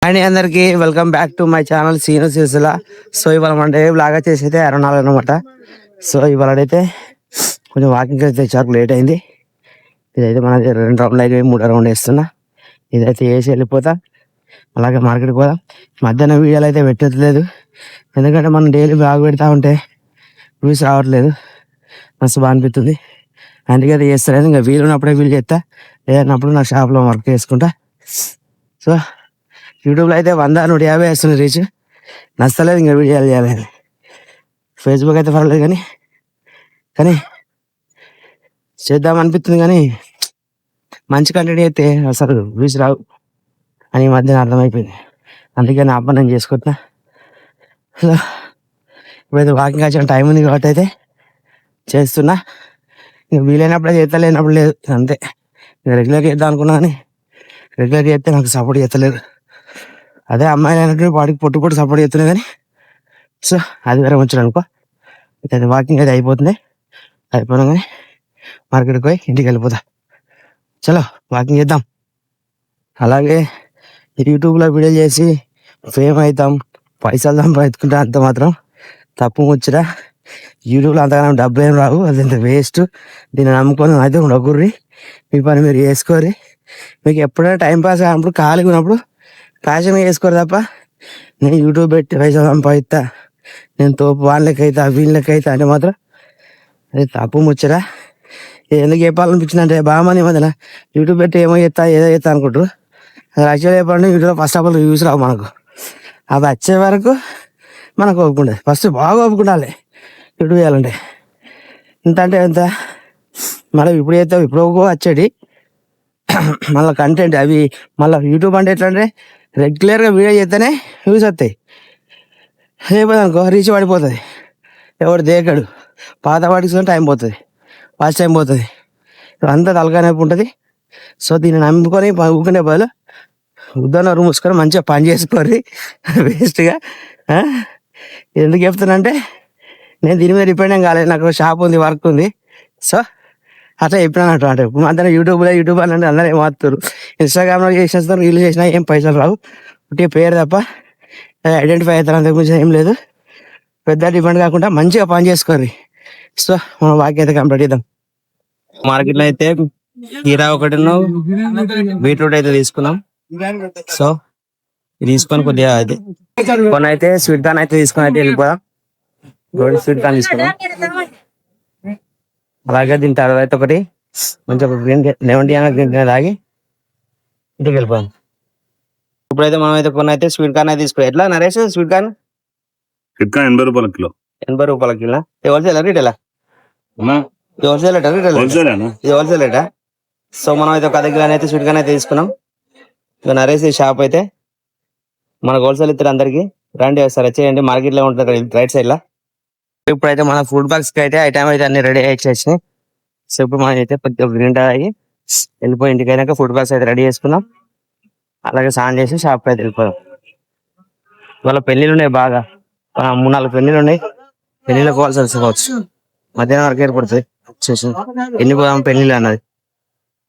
And అందరికి welcome back to my channel Seenu Sircilla. So ఇవాళ మన డే బ్లాగ్ వచ్చేసి అయితే 24 అనమాట. సో ఇవాళ అయితే కొంచెం వాకింగ్ అయితే చాకు లేట్ అయింది. ఇదైతే మన 2 రౌండ్లు అయితే 3 రౌండ్ వేస్తున్నా. ఇదైతే వేసి వెళ్ళిపోతా, అలాగే మార్కెట్కి పోదాం. మధ్యాహ్నం వీడియోలు అయితే పెట్టట్లేదు, ఎందుకంటే మనం డైలీ బ్లాగ్ పెడతా ఉంటే వ్యూస్ రావట్లేదు, మస్తు బాగా అనిపిస్తుంది. అందుకే అది చేస్తలేదు. ఇంకా వీలు ఉన్నప్పుడే వీలు చేస్తా, లేదన్నప్పుడు నా షాప్లో వర్క్ చేసుకుంటా. సో యూట్యూబ్లో అయితే 100-150 వేస్తుంది రీచ్. నచ్చలేదు ఇంకా వీడియోలు చేయాలని. ఫేస్బుక్ అయితే పర్లేదు కానీ కానీ చేద్దాం అనిపిస్తుంది, కానీ మంచి కంటెంట్ అయితే అసలు వ్యూస్ రావు అని ఈ మధ్యన అర్థమైపోయింది. అందుకే నా అబ్బా నేను చేసుకుంటున్నా. సో ఇప్పుడైతే వాకింగ్ వచ్చిన టైం ఉంది కాబట్టి అయితే చేస్తున్నా. ఇంకా వీలైనప్పుడే చేస్తా, లేనప్పుడు లేదు, అంతే. ఇంకా రెగ్యులర్ చేద్దాం అనుకున్నా కానీ రెగ్యులర్ చేస్తే నాకు సపోర్ట్ చేస్తలేదు. అదే అమ్మాయిలు అయినట్టు వాడికి పొట్టు సపోర్ట్ చేస్తున్నాయి, కానీ సో అది వేరే వచ్చాడు అనుకో. అయితే వాకింగ్ అయితే అయిపోతుంది. అయిపోయినా కానీ మార్కెట్కి పోయి ఇంటికి వెళ్ళిపోతా. చలో వాకింగ్ చేద్దాం. అలాగే యూట్యూబ్లో వీడియో చేసి ఫేమ్ అవుతాం, పైసలు సంపాదించుకుంటా, అంత మాత్రం తప్పు ముచ్చరా. యూట్యూబ్లో అంతగానో డబ్బులు ఏం రావు, అది ఎంత వేస్ట్. దీన్ని నమ్ముకొని అయితే ఉండకూర్రి, మీ పని మీరు చేసుకోరి. మీకు ఎప్పుడైనా టైంపాస్ కానప్పుడు, ఖాళీగా ఉన్నప్పుడు ఫ్యాషన్ చేసుకోరు తప్ప నేను యూట్యూబ్ పెట్టి పైసలు సంపాదిస్తా, నేను తోపు వాళ్ళకైతా వీళ్ళకైతా అంటే మాత్రం అది తప్పు ముచ్చరా. ఎందుకు చెప్పాలనిపించిందంటే బాగా మంది మధ్యన యూట్యూబ్ పెట్టి ఏమో చేస్తా ఏదో చేస్తా అనుకుంటారు. అది యాక్చువల్గా చెప్పండి, యూట్యూబ్లో ఫస్ట్ ఆఫ్ ఆల్ రివ్యూస్ రావు మనకు. అవి వచ్చే వరకు మనకు ఒప్పుకుంటుంది. ఫస్ట్ బాగా ఒప్పుకుండాలి యూట్యూబ్ చేయాలంటే. ఇంత అంటే ఎంత మళ్ళీ ఇప్పుడు చేస్తావు, ఇప్పుడు వచ్చేది మళ్ళీ కంటెంట్ అవి. మళ్ళీ యూట్యూబ్ అంటే ఎట్లా అంటే రెగ్యులర్గా వీడియో చేస్తేనే వ్యూస్ వస్తాయి, లేకపోతే అనుకో రీచ్ పడిపోతుంది. ఎవడు దేకడు, పాత వాటికి టైం పోతుంది, ఫాస్ట్ టైం పోతుంది, అంతా తలకాయ నొప్పి ఉంటుంది. సో దీన్ని నమ్ముకొని ఊకునే బదులు ఉద్దన్న రూమ్ మూసుకొని మంచిగా పని చేసుకోరి వేస్ట్గా. ఎందుకు చెప్తానంటే నేను దీని మీద డిపెండ్ కాలేదు, నాకు షాప్ ఉంది, వర్క్ ఉంది. సో అట్లా చెప్పినట్టు. అంటే ఇప్పుడు అందరూ యూట్యూబ్ అని అంటే అందరూ ఏమారుతారు. ఇన్స్టాగ్రామ్లో చేసేస్తారు, రీల్ చేసినా ఏం పైసలు రావు, ఒకటి పేరు తప్ప ఐడెంటిఫై అవుతారు, అంతకు మించి ఏం లేదు. పెద్ద డిపెండ్ కాకుండా మంచిగా పని చేసుకోరు. సో మనం వాకింగ్ అయితే కంప్లీట్ చేద్దాం. మార్కెట్లో అయితే కీరా ఒకటిను బీట్రూట్ అయితే తీసుకున్నాం. సో తీసుకొని కొద్దిగా అయితే కొన్ని అయితే స్వీట్ కార్న్ అయితే తీసుకొని అయితే వెళ్ళిపోదాం. స్వీట్ కార్న్ తీసుకున్నాం. అలాగే దీని తర్వాత ఒకటి మంచిగా లెమన్ టీ గ్రీన్ టీ తాగి ఇంటికి వెళ్ళిపోయాం. ఇప్పుడైతే మనం అయితే కొన్ని అయితే స్వీట్ కార్న్ అయితే తీసుకున్నాం. ఎట్లా నరేష్ స్వీట్ కార్న్? 80 రూపాయల కిలో. 80 రూపాయల కిలో. హోల్సేల్ రీటైలా? హోల్సేల్ ఇది హోల్సేల్ రేటా? సో మనం అయితే 10 కిలో అయితే స్వీట్ కార్న్ అయితే తీసుకున్నాం. ఇక నరేష్ షాప్ అయితే మనకు హోల్సేల్ ఇస్తారు అందరికి. రండి ఒకసారి వచ్చేయండి, మార్కెట్లో ఉంటుంది రైట్ సైడ్ లా. ఇప్పుడైతే మన ఫుడ్ బాక్స్ కి అయితే ఐటమ్ అయితే అన్ని రెడీ అయ్యేసినాయి. సో ఇప్పుడు మనం అయితే కొద్దిగా గ్రీన్ టీ తాగి వెళ్ళిపోయి ఇంటికి అయినాక ఫుడ్ బాక్స్ అయితే రెడీ చేసుకున్నాం. అలాగే స్నానం చేసి షాప్ అయితే వెళ్ళిపోయాం. ఇవాళ పెళ్లిళ్ళు ఉన్నాయి, బాగా 3-4 పెళ్లిళ్ళు ఉన్నాయి. పెళ్లిళ్ళకి పోవాల్సి వస్తుంది, మధ్యాహ్నం వరకు ఏర్పడుతుంది. వెళ్ళిపోదాం పెళ్లిళ్ళు అన్నది.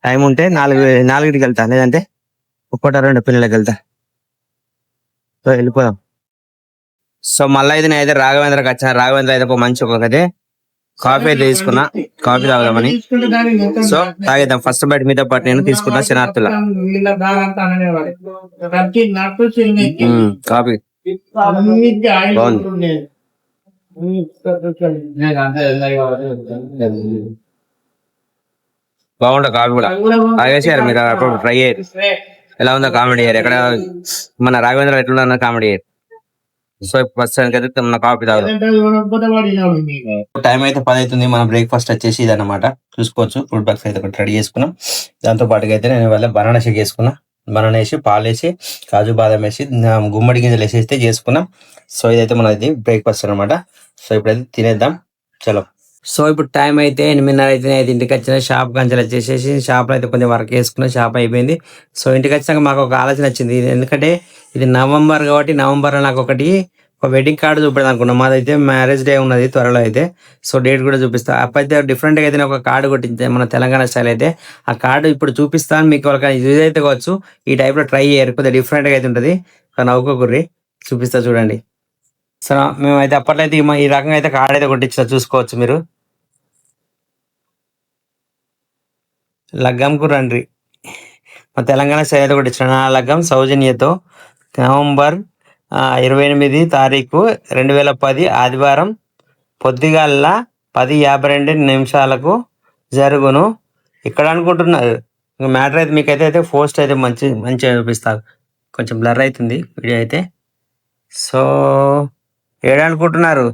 టైం ఉంటే 4కి వెళ్తా, లేదంటే 1-2 పెళ్లిళ్ళకి వెళ్తా. సో వెళ్ళిపోదాం. సో మళ్ళీ అయితే నేను అయితే రాఘవేంద్రకి వచ్చాను. రాఘవేంద్ర అయితే ఒక మంచి ఒకటి కాఫీ అయితే తీసుకున్నా, కాఫీ తాగుదామని. సో తాగేద్దాం. ఫస్ట్ బయట మీతో పాటు నేను తీసుకున్నా శనార్థుల కాఫీ. బాగుంది. బాగుంటా కాఫీ కూడా తాగేసారు మీరు, అప్పుడు ట్రై అయ్యారు. ఎలా ఉందో కామెడీ అయ్యారు. ఎక్కడ మన రాఘవేంద్ర ఎట్లా కామెడీ అయ్యారు. సో ప్రస్తుతానికి అయితే మన కాఫీ తాగుదాం. టైం అయితే 10 అవుతుంది. మన బ్రేక్ఫాస్ట్ వచ్చేసి ఇది అనమాట, చూసుకోవచ్చు. ఫుడ్ బాక్స్ అయితే ఒకటి రెడీ చేసుకున్నాం. దాంతో పాటుగా అయితే నేను వాళ్ళ బనానా షేక్ చేసుకున్నా. బనానా వేసి పాలు వేసి కాజు బాదం వేసి గుమ్మడి గింజలు వేసేస్తే చేసుకున్నాం. సో ఇదైతే మనది బ్రేక్ఫాస్ట్ అనమాట. సో ఇప్పుడైతే తినేద్దాం, చలో. సో ఇప్పుడు టైం అయితే 8:30 అయితే ఇంటికి వచ్చిన. షాప్ కంచెలు వచ్చేసేసి షాప్లో అయితే కొంచెం వర్క్ చేసుకున్న, షాప్ అయిపోయింది. సో ఇంటికి వచ్చినాక మాకు ఒక ఆలోచన వచ్చింది. ఎందుకంటే ఇది నవంబర్ కాబట్టి నవంబర్లో నాకు ఒక వెడ్డింగ్ కార్డు చూపెడదాం అనుకున్నాం. మాదైతే మ్యారేజ్ డే ఉన్నది త్వరలో అయితే. సో డేట్ కూడా చూపిస్తా. అప్పుడైతే డిఫరెంట్గా అయితే ఒక కార్డు కొట్టించాను, మన తెలంగాణ స్టైల్ అయితే. ఆ కార్డు ఇప్పుడు చూపిస్తాను మీకు. వాళ్ళకి యూజ్ అయితే కావచ్చు, ఈ టైప్లో ట్రై చేయరు, కొద్దిగా డిఫరెంట్గా అయితే ఉంటుంది. నవ్వుకోకుర్రి, చూపిస్తా చూడండి. సో మేమైతే అప్పట్లో అయితే ఈ రకంగా అయితే కార్డ్ అయితే కొట్టించిన చూసుకోవచ్చు మీరు. లగ్గంకు రండి, మా తెలంగాణ స్టైల్ అయితే కొట్టించిన నా లగ్గం సౌజన్యతో నవంబర్ 28 తారీఖు 2010 ఆదివారం పొద్దుగాల 10:52 జరుగును. ఇక్కడ అనుకుంటున్నారు మ్యాటర్ అయితే మీకైతే పోస్ట్ అయితే మంచిగా చూపిస్తారు. కొంచెం బ్లర్ అవుతుంది వీడియో అయితే. సో ఏడనుకుంటున్నారు,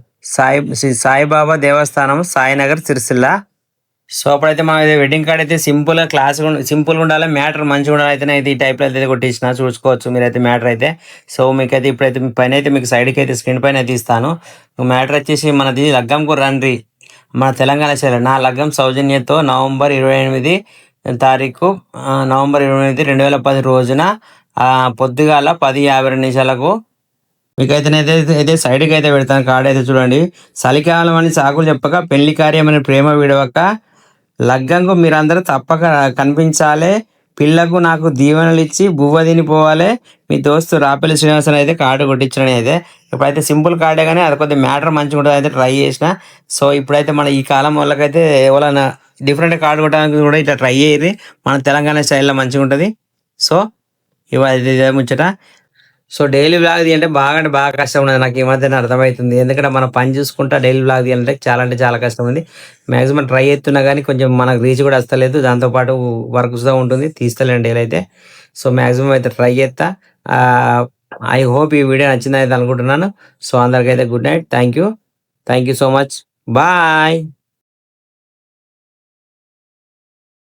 శ్రీ సాయిబాబా దేవస్థానం, సాయినగర్, సిరిసిల్ల. సో అప్పుడైతే మా వెడ్డింగ్ కార్డ్ అయితే సింపుల్గా సింపుల్గా ఉండాలి, మ్యాటర్ మంచిగా ఉండాలి. అయితే ఈ టైప్లో అయితే కొట్టించిన చూసుకోవచ్చు మీరైతే మ్యాటర్ అయితే. సో మీకైతే ఇప్పుడైతే పైన అయితే మీకు సైడ్కి అయితే స్క్రీన్ పైన అయితే ఇస్తాను. మ్యాటర్ వచ్చేసి మనది లగ్గంకు రండి, మన తెలంగాణ శైలి. నా లగ్గం సౌజన్యతో నవంబర్ 28 తారీఖు 2010 రోజున పొద్దుగాల 10:52 మీకైతే అయితే సైడ్కి అయితే పెడతాను కార్డ్ అయితే చూడండి. చలికాలం అని సాకులు చెప్పక, పెళ్లి కార్యమని ప్రేమ విడవక, లగ్గంకు మీరందరూ తప్పక కనిపించాలి, పిల్లకు నాకు దీవెనలు ఇచ్చి బువ్వ తినిపోవాలి, మీ దోస్తు రాపల్లి శ్రీనివాసన్ అయితే కార్డు కొట్టించడం అయితే. ఇప్పుడైతే సింపుల్ కార్డే కానీ అది కొద్దిగా మ్యాటర్ మంచిగా ఉంటుంది అయితే ట్రై చేసిన. సో ఇప్పుడైతే మన ఈ కాలం వాళ్ళకైతే ఎవరైనా డిఫరెంట్ కార్డు కొట్టడానికి కూడా ఇట్లా ట్రై చేయరు, మన తెలంగాణ స్టైల్లో మంచిగా ఉంటుంది. సో ఇదే ముచ్చట. సో డైలీ బ్లాగ్ తీయాలంటే బాగా కష్టం ఉన్నది, నాకు ఈ మధ్యన అర్థమవుతుంది. ఎందుకంటే మనం పని చూసుకుంటా డైలీ బ్లాగ్ తీయాలంటే చాలా కష్టం ఉంది. మ్యాక్సిమం ట్రై చేస్తున్నా కానీ కొంచెం మనకు రీచ్ కూడా వస్తలేదు, దాంతోపాటు వర్క్ కూడా ఉంటుంది, తీస్తలేను డైలీ అయితే. సో మ్యాక్సిమం అయితే ట్రై చేస్తా. ఐ హోప్ ఈ వీడియో నచ్చిందని అయితే అనుకుంటున్నాను. సో అందరికైతే good night, thank you so much, bye.